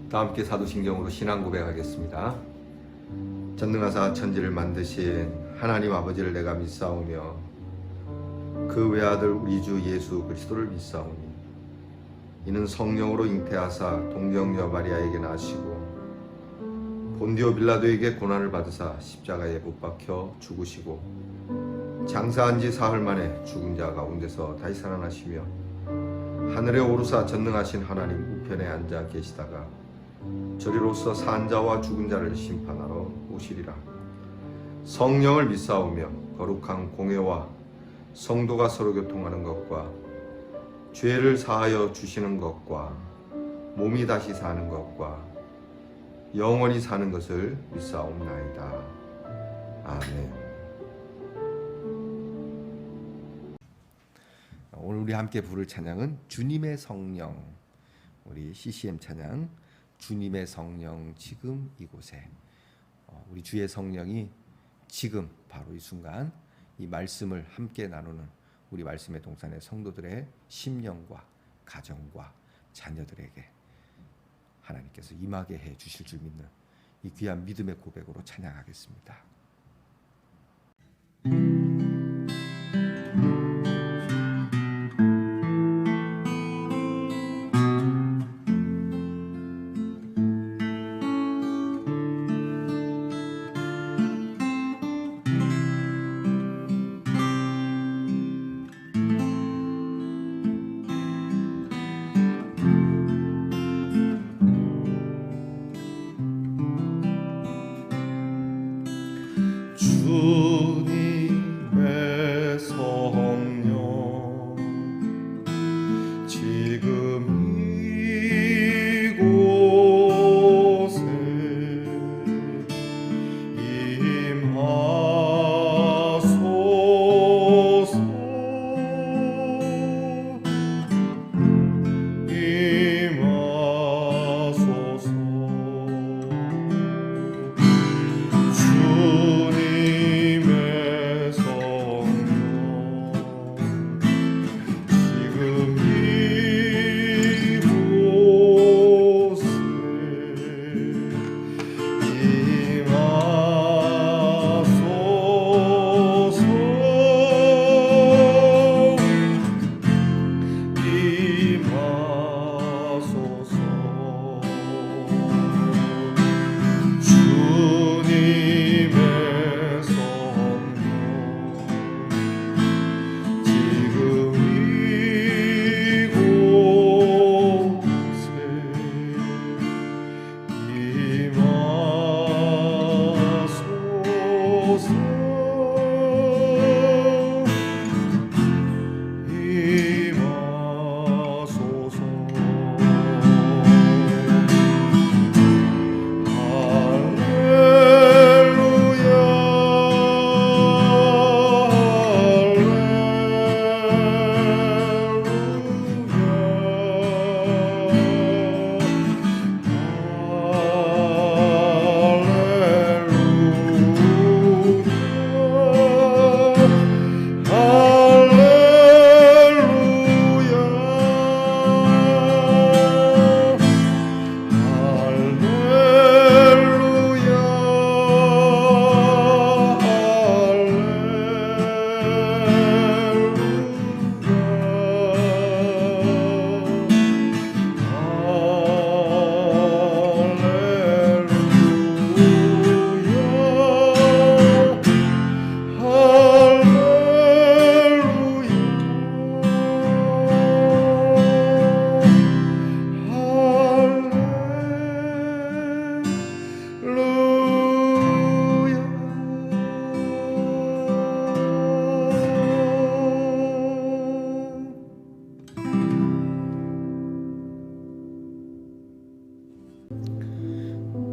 다 함께 사도신경으로 신앙 고백하겠습니다. 전능하사 천지를 만드신 하나님 아버지를 내가 믿사오며 그 외아들 우리 주 예수 그리스도를 믿사오니 이는 성령으로 잉태하사 동정녀 마리아에게 나시고 본디오 빌라도에게 고난을 받으사 십자가에 못 박혀 죽으시고 장사한 지 사흘 만에 죽은 자 가운데서 다시 살아나시며 하늘에 오르사 전능하신 하나님 우편에 앉아 계시다가 저리로서 산 자와 죽은 자를 심판하러 오시리라. 성령을 믿사오며 거룩한 공회와 성도가 서로 교통하는 것과 죄를 사하여 주시는 것과 몸이 다시 사는 것과 영원히 사는 것을 믿사옵나이다. 아멘. 오늘 우리 함께 부를 찬양은 주님의 성령, 우리 CCM 찬양 주님의 성령 지금 이곳에. 우리 주의 성령이 지금 바로 이 순간 이 말씀을 함께 나누는 우리 말씀의 동산의 성도들의 심령과 가정과 자녀들에게 하나님께서 임하게 해 주실 줄 믿는 이 귀한 믿음의 고백으로 찬양하겠습니다. 주님의 성령 지금 이곳에 임하소서. 주님의 성령 지금 이곳에 임하소서. 주님의 성령 지금 이곳에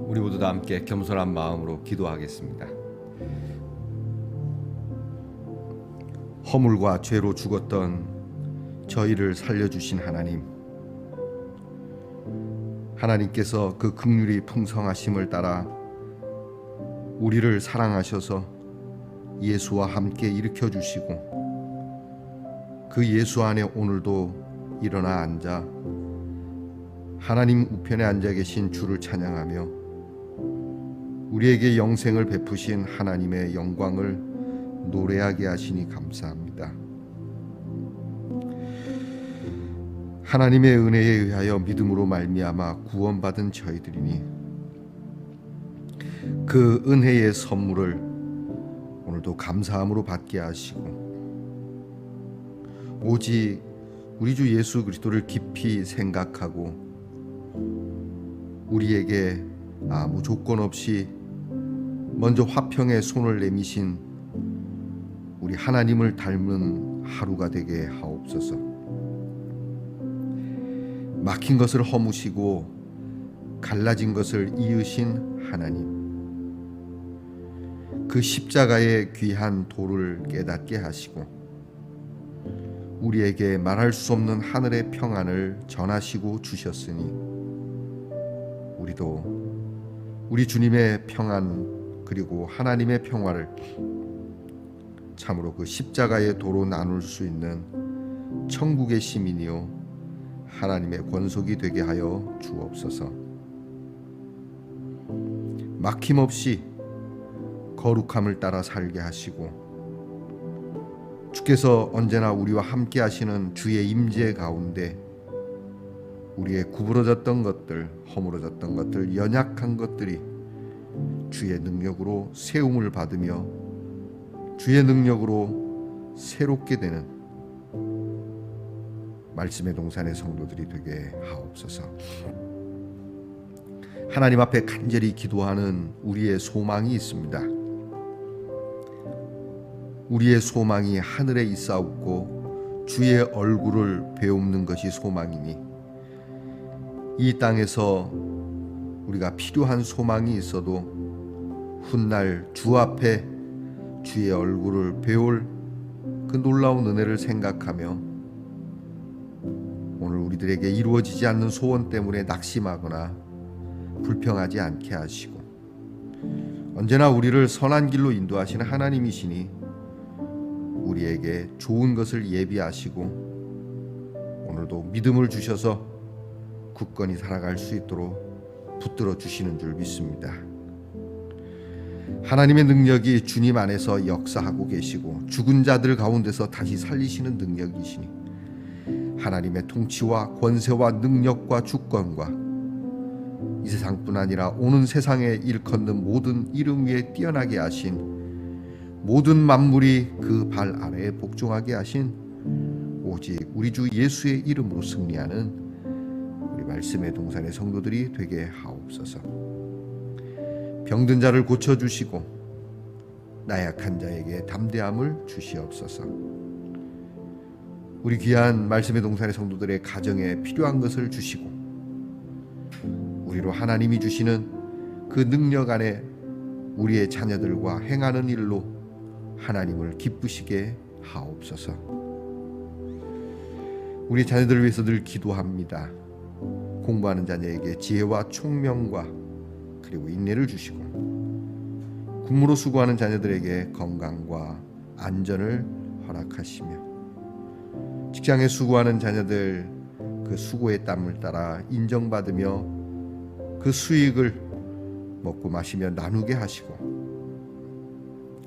우리 모두 다 함께 겸손한 마음으로 기도하겠습니다. 허물과 죄로 죽었던 저희를 살려주신 하나님, 하나님께서 그 긍휼이 풍성하심을 따라 우리를 사랑하셔서 예수와 함께 일으켜 주시고 그 예수 안에 오늘도 일어나 앉아 하나님 우편에 앉아 계신 주를 찬양하며 우리에게 영생을 베푸신 하나님의 영광을 노래하게 하시니 감사합니다. 하나님의 은혜에 의하여 믿음으로 말미암아 구원받은 저희들이니 그 은혜의 선물을 오늘도 감사함으로 받게 하시고 오직 우리 주 예수 그리스도를 깊이 생각하고 우리에게 아무 조건 없이 먼저 화평의 손을 내미신 우리 하나님을 닮은 하루가 되게 하옵소서. 막힌 것을 허무시고 갈라진 것을 이으신 하나님, 그 십자가의 귀한 도를 깨닫게 하시고 우리에게 말할 수 없는 하늘의 평안을 전하시고 주셨으니 우리도 우리 주님의 평안 그리고 하나님의 평화를 참으로 그 십자가의 도로 나눌 수 있는 천국의 시민이요 하나님의 권속이 되게 하여 주옵소서. 막힘없이 거룩함을 따라 살게 하시고 주께서 언제나 우리와 함께 하시는 주의 임재 가운데 우리의 구부러졌던 것들, 허물어졌던 것들, 연약한 것들이 주의 능력으로 세움을 받으며 주의 능력으로 새롭게 되는 말씀의 동산의 성도들이 되게 하옵소서. 하나님 앞에 간절히 기도하는 우리의 소망이 있습니다. 우리의 소망이 하늘에 있사옵고 주의 얼굴을 배움는 것이 소망이니 이 땅에서 우리가 필요한 소망이 있어도 훗날 주 앞에 주의 얼굴을 배울 그 놀라운 은혜를 생각하며 오늘 우리들에게 이루어지지 않는 소원 때문에 낙심하거나 불평하지 않게 하시고 언제나 우리를 선한 길로 인도하시는 하나님이시니 우리에게 좋은 것을 예비하시고 오늘도 믿음을 주셔서 굳건히 살아갈 수 있도록 붙들어 주시는 줄 믿습니다. 하나님의 능력이 주님 안에서 역사하고 계시고 죽은 자들 가운데서 다시 살리시는 능력이시니 하나님의 통치와 권세와 능력과 주권과 이 세상뿐 아니라 오는 세상에 일컫는 모든 이름 위에 뛰어나게 하신 모든 만물이 그 발 아래에 복종하게 하신 오직 우리 주 예수의 이름으로 승리하는 우리 말씀의 동산의 성도들이 되게 하옵소서. 병든 자를 고쳐주시고 나약한 자에게 담대함을 주시옵소서. 우리 귀한 말씀의 동산의 성도들의 가정에 필요한 것을 주시고 우리로 하나님이 주시는 그 능력 안에 우리의 자녀들과 행하는 일로 하나님을 기쁘시게 하옵소서. 우리 자녀들을 위해서 늘 기도합니다. 공부하는 자녀에게 지혜와 총명과 그리고 인내를 주시고 군무로 수고하는 자녀들에게 건강과 안전을 허락하시며 직장에 수고하는 자녀들 그 수고의 땀을 따라 인정받으며 그 수익을 먹고 마시며 나누게 하시고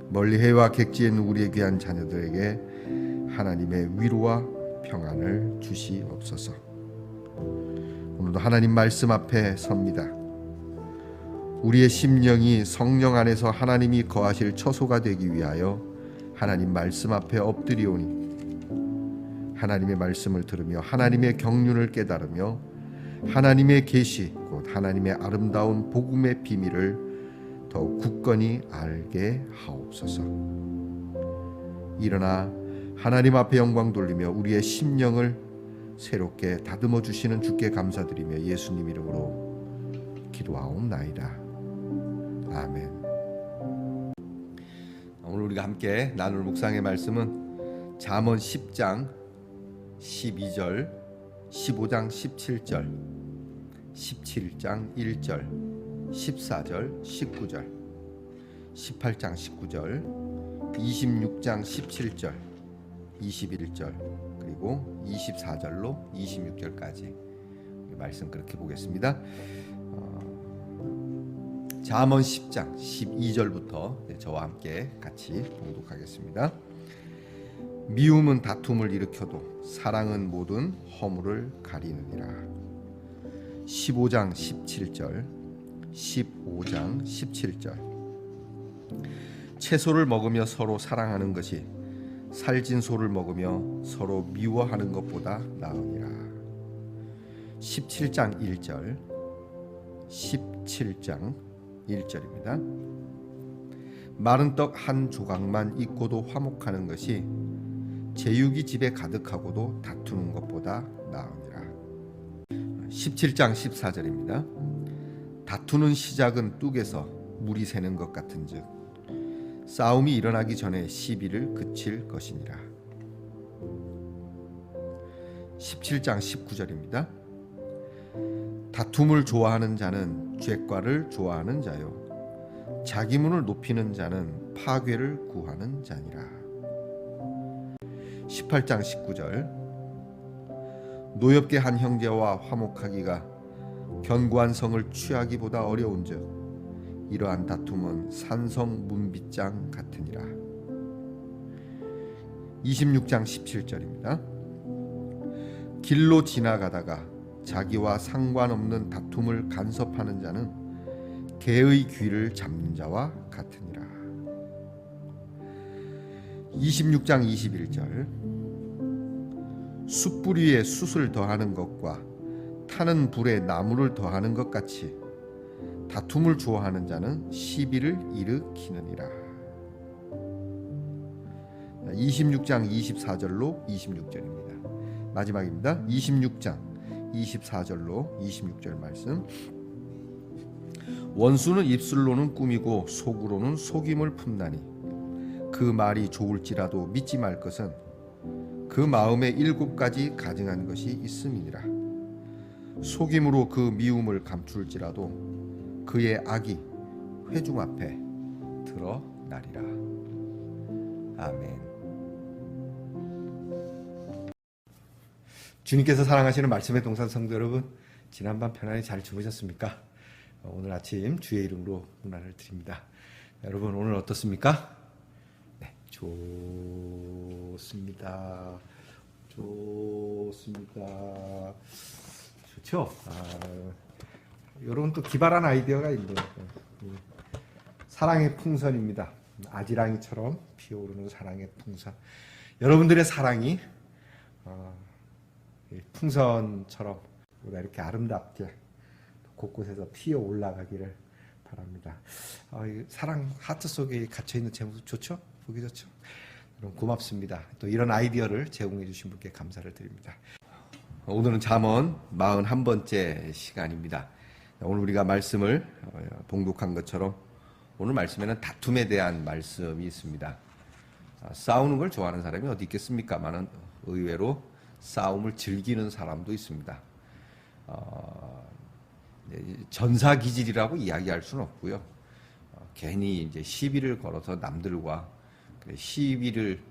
멀리 해와 객지에 있는 우리의 귀한 자녀들에게 하나님의 위로와 평안을 주시옵소서. 오늘도 하나님 말씀 앞에 섭니다. 우리의 심령이 성령 안에서 하나님이 거하실 처소가 되기 위하여 하나님 말씀 앞에 엎드리오니 하나님의 말씀을 들으며 하나님의 경륜을 깨달으며 하나님의 계시 곧 하나님의 아름다운 복음의 비밀을 더욱 굳건히 알게 하옵소서. 일어나 하나님 앞에 영광 돌리며 우리의 심령을 새롭게 다듬어 주시는 주께 감사드리며 예수님 이름으로 기도하옵나이다. 아멘. 오늘 우리가 함께 나눌 묵상의 말씀은 잠언 10장 12절, 15장 17절, 17장 1절, 14절, 19절, 18장 19절, 26장 17절, 21절, 그리고 24절로 26절까지 말씀 그렇게 보겠습니다. 잠언 10장 12절부터 저와 함께 같이 봉독하겠습니다. 미움은 다툼을 일으켜도 사랑은 모든 허물을 가리느니라. 15장 17절 15장 17절 채소를 먹으며 서로 사랑하는 것이 살진 소를 먹으며 서로 미워하는 것보다 나으니라. 17장 1절 17장 1절입니다. 마른 떡 한 조각만 있고도 화목하는 것이 제육이 집에 가득하고도 다투는 것보다 나으니라. 17장 14절입니다. 다투는 시작은 뚝에서 물이 새는 것 같은즉 싸움이 일어나기 전에 시비를 그칠 것이니라. 17장 19절입니다. 다툼을 좋아하는 자는 죄과를 좋아하는 자요 자기 문을 높이는 자는 파괴를 구하는 자니라. 18장 19절 노엽게 한 형제와 화목하기가 견고한 성을 취하기보다 어려운즉 이러한 다툼은 산성 문빗장 같으니라. 26장 17절입니다. 길로 지나가다가 자기와 상관없는 다툼을 간섭하는 자는 개의 귀를 잡는 자와 같으니라. 26장 21절 숯불 위에 숯을 더하는 것과 타는 불에 나무를 더하는 것 같이 다툼을 좋아하는 자는 시비를 일으키느니라. 26장 24절로 26절입니다. 마지막입니다. 26장 24절로 26절 말씀. 원수는 입술로는 꾸미고 속으로는 속임을 품나니 그 말이 좋을지라도 믿지 말 것은 그 마음에 7가지 가증한 것이 있음이니라. 속임으로 그 미움을 감출지라도 그의 악이 회중 앞에 드러나리라. 아멘. 주님께서 사랑하시는 말씀의 동산 성도 여러분, 지난밤 편안히 잘 주무셨습니까? 오늘 아침 주의 이름으로 문안을 드립니다. 여러분 오늘 어떻습니까? 네, 좋습니다. 좋죠? 여러분 또 기발한 아이디어가 있네요. 사랑의 풍선입니다. 아지랑이처럼 피어오르는 사랑의 풍선. 여러분들의 사랑이 풍선처럼 우리가 이렇게 아름답게 곳곳에서 피어 올라가기를 바랍니다. 사랑 하트 속에 갇혀있는 제 모습 좋죠? 보기 좋죠? 여러분 고맙습니다. 또 이런 아이디어를 제공해 주신 분께 감사를 드립니다. 오늘은 잠언 41번째 시간입니다. 오늘 우리가 말씀을 봉독한 것처럼 오늘 말씀에는 다툼에 대한 말씀이 있습니다. 싸우는 걸 좋아하는 사람이 어디 있겠습니까만은 의외로 싸움을 즐기는 사람도 있습니다. 전사기질이라고 이야기할 수는 없고요. 괜히 이제 시비를 걸어서 남들과 시비를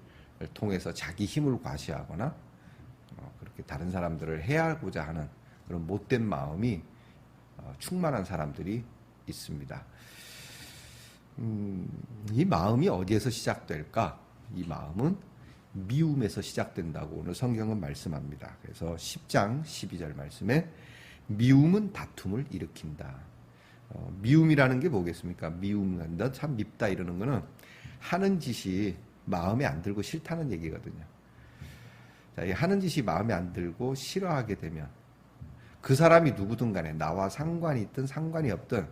통해서 자기 힘을 과시하거나 그렇게 다른 사람들을 해하고자 하는 그런 못된 마음이 충만한 사람들이 있습니다. 이 마음이 어디에서 시작될까? 이 마음은 미움에서 시작된다고 오늘 성경은 말씀합니다. 그래서 10장 12절 말씀에 미움은 다툼을 일으킨다. 미움이라는 게 뭐겠습니까? 미움, 너 참 밉다 이러는 거는 하는 짓이 마음에 안 들고 싫다는 얘기거든요. 자, 이 하는 짓이 마음에 안 들고 싫어하게 되면 그 사람이 누구든 간에 나와 상관이 있든 상관이 없든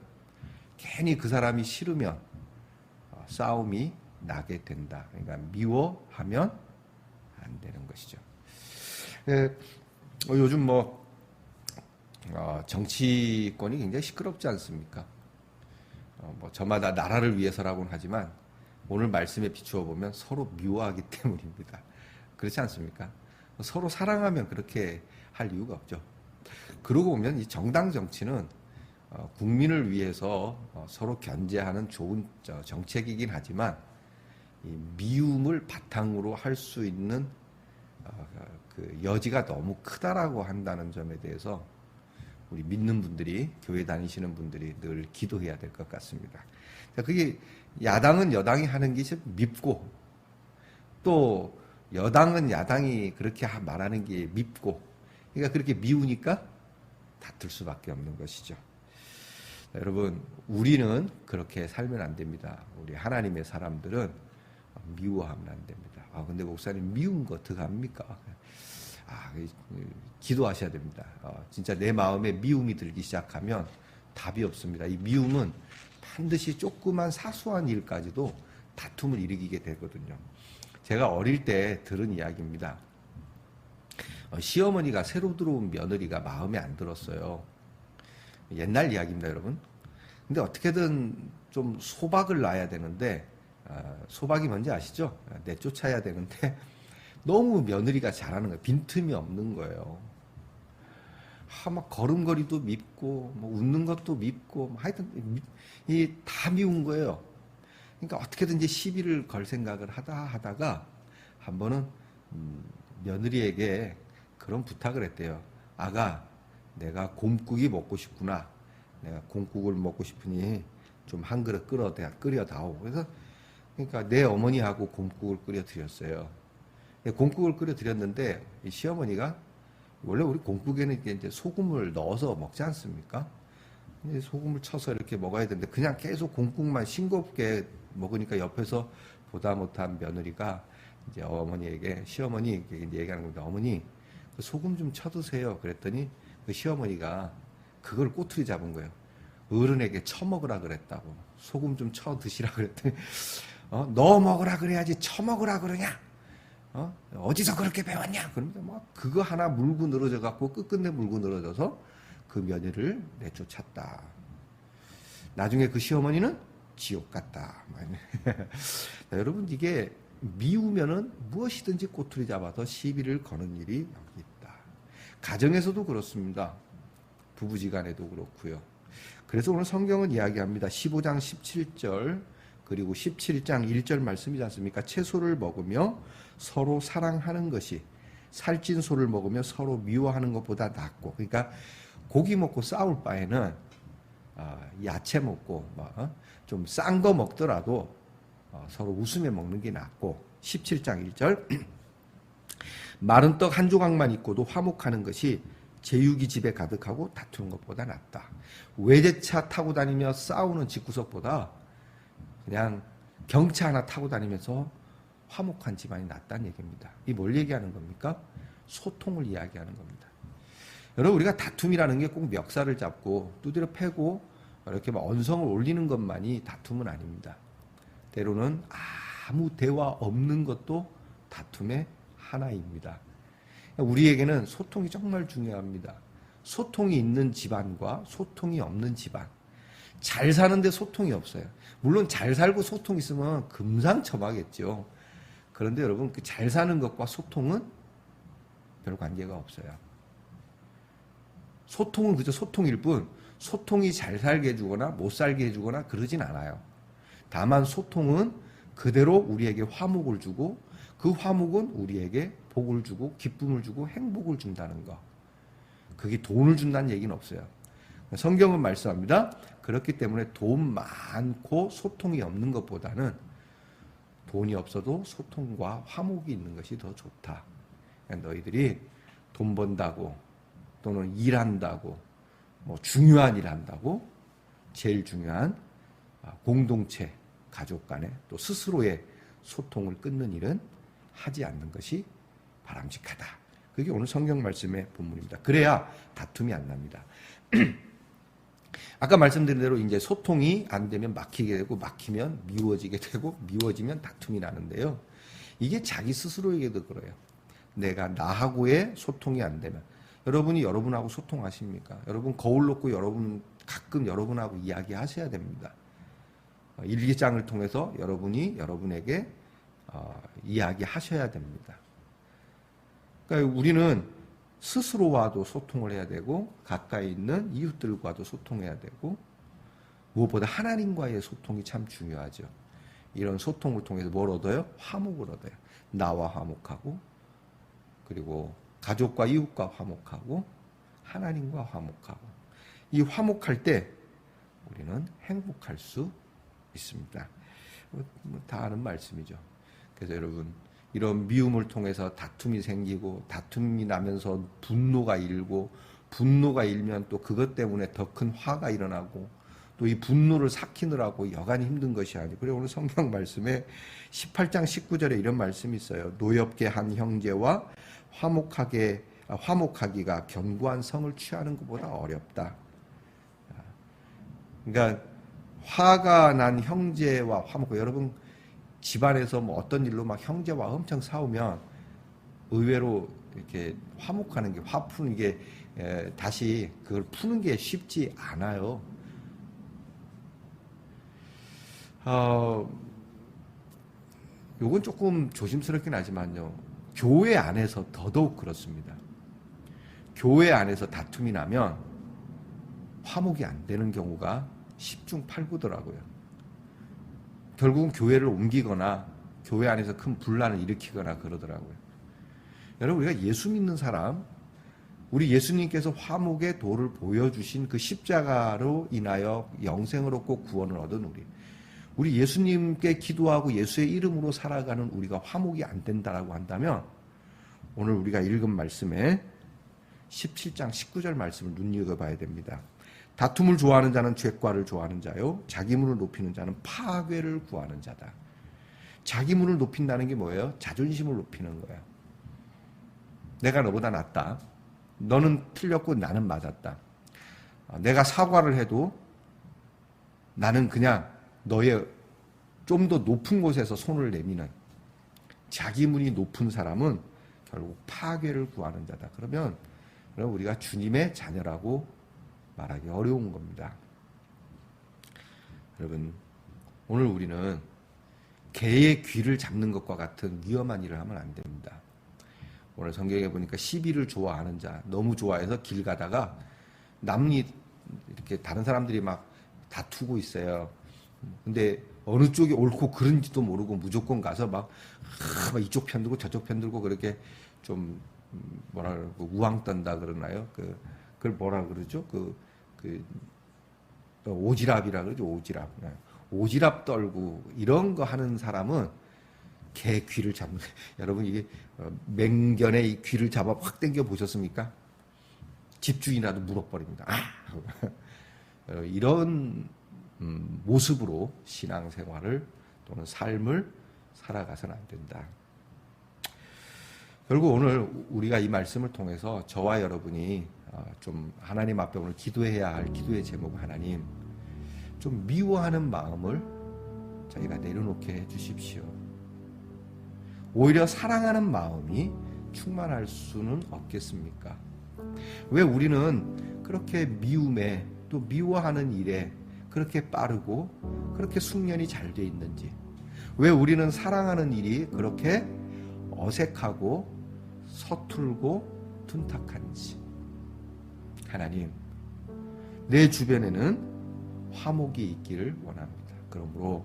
괜히 그 사람이 싫으면 싸움이 나게 된다. 그러니까 미워하면 안 되는 것이죠. 요즘 정치권이 굉장히 시끄럽지 않습니까? 저마다 나라를 위해서라고는 하지만 오늘 말씀에 비추어 보면 서로 미워하기 때문입니다. 그렇지 않습니까? 서로 사랑하면 그렇게 할 이유가 없죠. 그러고 보면 이 정당 정치는 국민을 위해서 서로 견제하는 좋은 정책이긴 하지만 이 미움을 바탕으로 할 수 있는 그 여지가 너무 크다라고 한다는 점에 대해서 우리 믿는 분들이, 교회 다니시는 분들이 늘 기도해야 될 것 같습니다. 자, 그게 야당은 여당이 하는 게 밉고, 또 여당은 야당이 그렇게 말하는 게 밉고, 그러니까 그렇게 미우니까 다툴 수밖에 없는 것이죠. 자, 여러분, 우리는 그렇게 살면 안 됩니다. 우리 하나님의 사람들은 미워하면 안 됩니다. 근데 목사님 미운 거 어떡합니까? 기도하셔야 됩니다. 진짜 내 마음에 미움이 들기 시작하면 답이 없습니다. 이 미움은 반드시 조그만 사소한 일까지도 다툼을 일으키게 되거든요. 제가 어릴 때 들은 이야기입니다. 시어머니가 새로 들어온 며느리가 마음에 안 들었어요. 옛날 이야기입니다, 여러분. 근데 어떻게든 좀 소박을 놔야 되는데, 소박이 뭔지 아시죠? 내쫓아야 되는데 너무 며느리가 잘하는 거예요. 빈틈이 없는 거예요. 막 걸음걸이도 밉고, 뭐 웃는 것도 밉고, 하여튼 다 미운 거예요. 그러니까 어떻게든 이제 시비를 걸 생각을 하다가 한 번은 며느리에게 그런 부탁을 했대요. 아가, 내가 곰국이 먹고 싶구나. 내가 곰국을 먹고 싶으니 좀 한 그릇 끓여다오. 그래서 그러니까 내 어머니하고 곰국을 끓여 드렸어요. 곰국을 끓여 드렸는데 이 시어머니가, 원래 우리 곰국에는 이제 소금을 넣어서 먹지 않습니까? 이제 소금을 쳐서 이렇게 먹어야 되는데 그냥 계속 곰국만 싱겁게 먹으니까 옆에서 보다 못한 며느리가 이제 어머니에게, 시어머니에게 얘기하는 겁니다. 어머니, 그 소금 좀 쳐 드세요. 그랬더니 그 시어머니가 그걸 꼬투리 잡은 거예요. 어른에게 처먹으라 그랬다고. 소금 좀 쳐 드시라 그랬더니 너 먹으라 그래야지 처먹으라 그러냐? 어디서 그렇게 배웠냐? 그러면서 막 그거 하나 물고 늘어져 갖고 끝끝내 물고 늘어져서 그 며느리를 내쫓았다. 나중에 그 시어머니는 지옥 갔다. 여러분, 이게 미우면은 무엇이든지 꼬투리 잡아서 시비를 거는 일이 여기 있다. 가정에서도 그렇습니다. 부부지간에도 그렇고요. 그래서 오늘 성경은 이야기합니다. 15장 17절 그리고 17장 1절 말씀이지 않습니까? 채소를 먹으며 서로 사랑하는 것이 살찐 소를 먹으며 서로 미워하는 것보다 낫고, 그러니까 고기 먹고 싸울 바에는 야채 먹고 좀 싼 거 먹더라도 서로 웃으며 먹는 게 낫고, 17장 1절 마른 떡 한 조각만 있고도 화목하는 것이 제육이 집에 가득하고 다투는 것보다 낫다. 외제차 타고 다니며 싸우는 집구석보다 그냥 경차 하나 타고 다니면서 화목한 집안이 낫다는 얘기입니다. 이 뭘 얘기하는 겁니까? 소통을 이야기하는 겁니다. 여러분, 우리가 다툼이라는 게 꼭 멱살을 잡고 두드려 패고 이렇게 막 언성을 올리는 것만이 다툼은 아닙니다. 때로는 아무 대화 없는 것도 다툼의 하나입니다. 우리에게는 소통이 정말 중요합니다. 소통이 있는 집안과 소통이 없는 집안. 잘 사는데 소통이 없어요. 물론 잘 살고 소통이 있으면 금상첨화겠죠. 그런데 여러분, 그 잘 사는 것과 소통은 별 관계가 없어요. 소통은 그저 소통일 뿐, 소통이 잘 살게 해주거나 못 살게 해주거나 그러진 않아요. 다만 소통은 그대로 우리에게 화목을 주고, 그 화목은 우리에게 복을 주고 기쁨을 주고 행복을 준다는 거. 그게 돈을 준다는 얘기는 없어요. 성경은 말씀합니다. 그렇기 때문에 돈 많고 소통이 없는 것보다는 돈이 없어도 소통과 화목이 있는 것이 더 좋다. 너희들이 돈 번다고 또는 일한다고 뭐 중요한 일 한다고 제일 중요한 공동체, 가족 간에 또 스스로의 소통을 끊는 일은 하지 않는 것이 바람직하다. 그게 오늘 성경 말씀의 본문입니다. 그래야 다툼이 안 납니다. 아까 말씀드린 대로 이제 소통이 안 되면 막히게 되고, 막히면 미워지게 되고, 미워지면 다툼이 나는데요. 이게 자기 스스로에게도 그래요. 내가 나하고의 소통이 안 되면, 여러분이 여러분하고 소통하십니까? 여러분 거울 놓고 여러분 가끔 여러분하고 이야기하셔야 됩니다. 일기장을 통해서 여러분이 여러분에게 이야기하셔야 됩니다. 그러니까 우리는 스스로와도 소통을 해야 되고, 가까이 있는 이웃들과도 소통해야 되고, 무엇보다 하나님과의 소통이 참 중요하죠. 이런 소통을 통해서 뭘 얻어요? 화목을 얻어요. 나와 화목하고, 그리고 가족과 이웃과 화목하고, 하나님과 화목하고. 이 화목할 때 우리는 행복할 수 있습니다. 다 아는 말씀이죠. 그래서 여러분, 이런 미움을 통해서 다툼이 생기고, 다툼이 나면서 분노가 일고, 분노가 일면 또 그것 때문에 더 큰 화가 일어나고, 또 이 분노를 삭히느라고 여간이 힘든 것이 아니고, 그리고 오늘 성경 말씀에 18장 19절에 이런 말씀이 있어요. 노엽게 한 형제와 화목하기가 견고한 성을 취하는 것보다 어렵다. 그러니까 화가 난 형제와 화목, 여러분 집안에서 뭐 어떤 일로 막 형제와 엄청 싸우면 의외로 이렇게 화목하는 게, 화 푸는 게 다시 그걸 푸는 게 쉽지 않아요. 요건 조금 조심스럽긴 하지만요, 교회 안에서 더더욱 그렇습니다. 교회 안에서 다툼이 나면 화목이 안 되는 경우가 10중 8구더라고요. 결국은 교회를 옮기거나 교회 안에서 큰 분란을 일으키거나 그러더라고요. 여러분, 우리가 예수 믿는 사람, 우리 예수님께서 화목의 도를 보여주신 그 십자가로 인하여 영생을 얻고 구원을 얻은 우리 예수님께 기도하고 예수의 이름으로 살아가는 우리가 화목이 안 된다라고 한다면, 오늘 우리가 읽은 말씀에 17장 19절 말씀을 눈여겨봐야 됩니다. 다툼을 좋아하는 자는 죄과를 좋아하는 자요, 자기 문을 높이는 자는 파괴를 구하는 자다. 자기 문을 높인다는 게 뭐예요? 자존심을 높이는 거예요. 내가 너보다 낫다. 너는 틀렸고 나는 맞았다. 내가 사과를 해도 나는 그냥 너의 좀 더 높은 곳에서 손을 내미는, 자기 문이 높은 사람은 결국 파괴를 구하는 자다. 그러면 우리가 주님의 자녀라고 말하기 어려운 겁니다. 여러분, 오늘 우리는 개의 귀를 잡는 것과 같은 위험한 일을 하면 안 됩니다. 오늘 성경에 보니까 시비를 좋아하는 자, 너무 좋아해서 길 가다가 남이 이렇게 다른 사람들이 막 다투고 있어요. 근데 어느 쪽이 옳고 그른지도 모르고 무조건 가서 막 이쪽 편 들고 저쪽 편 들고 그렇게 좀 뭐라 그러고 우왕 떤다 그러나요? 그걸 뭐라 그러죠? 오지랖이라 그러죠. 오지랖 떨고 이런 거 하는 사람은 개 귀를 잡는. 여러분, 이게 맹견의 이 귀를 잡아 확 당겨 보셨습니까? 집주인이라도 물어버립니다. 이런 모습으로 신앙생활을 또는 삶을 살아가서는 안 된다. 결국 오늘 우리가 이 말씀을 통해서 저와 여러분이 좀 하나님 앞에 오늘 기도해야 할 기도의 제목, 하나님 좀 미워하는 마음을 저희가 내려놓게 해 주십시오. 오히려 사랑하는 마음이 충만할 수는 없겠습니까? 왜 우리는 그렇게 미움에, 또 미워하는 일에 그렇게 빠르고 그렇게 숙련이 잘 돼 있는지, 왜 우리는 사랑하는 일이 그렇게 어색하고 서툴고 둔탁한지. 하나님, 내 주변에는 화목이 있기를 원합니다. 그러므로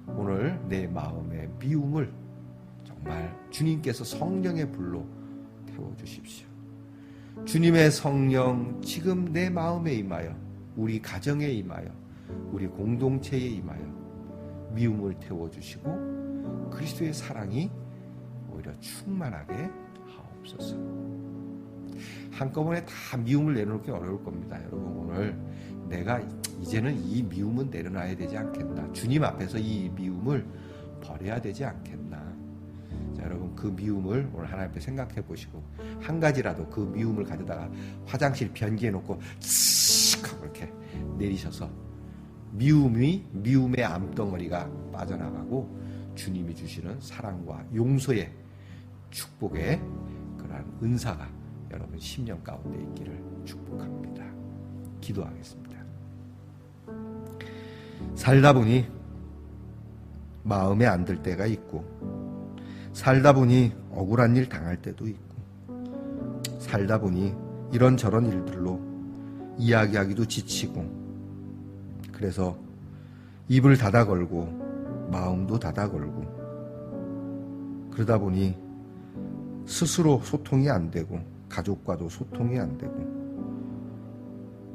오늘 내 마음의 미움을 정말 주님께서 성령의 불로 태워주십시오. 주님의 성령 지금 내 마음에 임하여, 우리 가정에 임하여, 우리 공동체에 임하여 미움을 태워주시고 그리스도의 사랑이 오히려 충만하게 하옵소서. 한꺼번에 다 미움을 내려놓기 어려울 겁니다. 여러분, 오늘 내가 이제는 이 미움은 내려놔야 되지 않겠나, 주님 앞에서 이 미움을 버려야 되지 않겠나. 자, 여러분, 그 미움을 오늘 하나님 앞에 생각해 보시고, 한 가지라도 그 미움을 가져다가 화장실 변기에 놓고 쓱 하고 이렇게 내리셔서 미움의 암덩어리가 빠져나가고 주님이 주시는 사랑과 용서의 축복의 그러한 은사가 여러분 심령 가운데 있기를 축복합니다. 기도하겠습니다. 살다 보니 마음에 안 들 때가 있고, 살다 보니 억울한 일 당할 때도 있고, 살다 보니 이런저런 일들로 이야기하기도 지치고, 그래서 입을 닫아 걸고 마음도 닫아 걸고, 그러다 보니 스스로 소통이 안 되고 가족과도 소통이 안 되고,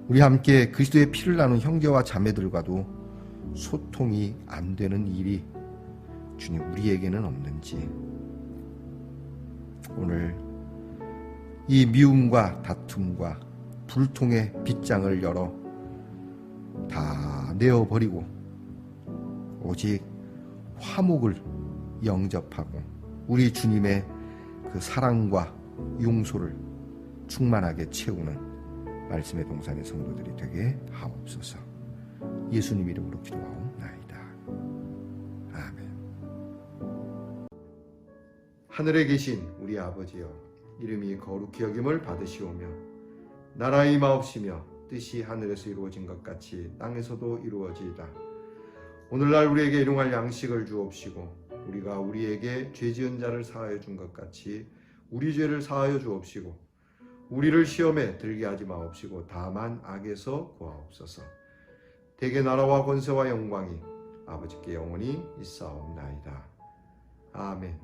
우리 함께 그리스도의 피를 나눈 형제와 자매들과도 소통이 안 되는 일이 주님 우리에게는 없는지, 오늘 이 미움과 다툼과 불통의 빗장을 열어 다 내어버리고 오직 화목을 영접하고 우리 주님의 그 사랑과 용서를 충만하게 채우는 말씀의 동산의 성도들이 되게 하옵소서. 예수님 이름으로 기도하옵나이다. 아멘. 하늘에 계신 우리 아버지여, 이름이 거룩히 여김을 받으시오며 나라의 임하옵시며 뜻이 하늘에서 이루어진 것 같이 땅에서도 이루어지이다. 오늘날 우리에게 일용할 양식을 주옵시고 우리가 우리에게 죄 지은 자를 사하여 준 것 같이 우리 죄를 사하여 주옵시고 우리를 시험에 들게 하지 마옵시고 다만 악에서 구하옵소서. 대개 나라와 권세와 영광이 아버지께 영원히 있사옵나이다. 아멘.